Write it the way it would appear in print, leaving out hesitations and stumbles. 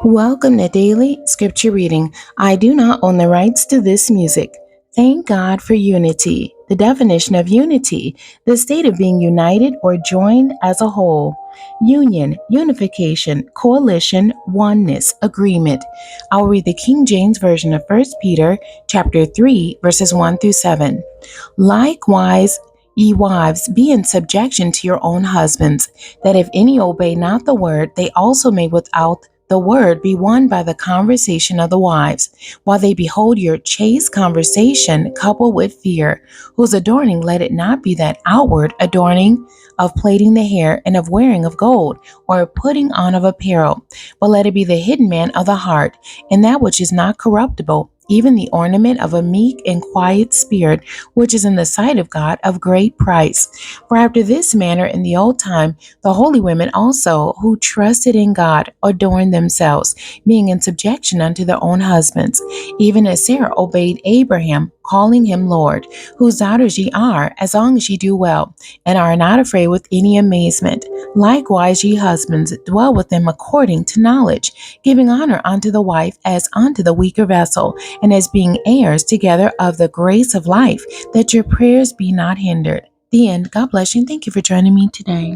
Welcome to Daily Scripture Reading. I do not own the rights to this music. Thank God for unity. The definition of unity, the state of being united or joined as a whole. Union, unification, coalition, oneness, agreement. I'll read the King James Version of 1 Peter chapter 3, verses 1 through 7. Likewise, ye wives, be in subjection to your own husbands, that if any obey not the word, they also may without the word be won by the conversation of the wives, while they behold your chaste conversation coupled with fear, whose adorning let it not be that outward adorning of plaiting the hair and of wearing of gold, or putting on of apparel, but let it be the hidden man of the heart, and that which is not corruptible, even the ornament of a meek and quiet spirit, which is in the sight of God of great price. For after this manner in the old time, the holy women also, who trusted in God, adorned themselves, being in subjection unto their own husbands, even as Sarah obeyed Abraham, calling him Lord, whose daughters ye are, as long as ye do well, and are not afraid with any amazement. Likewise, ye husbands, dwell with them according to knowledge, giving honor unto the wife as unto the weaker vessel, and as being heirs together of the grace of life, that your prayers be not hindered. The end. God bless you, and thank you for joining me today.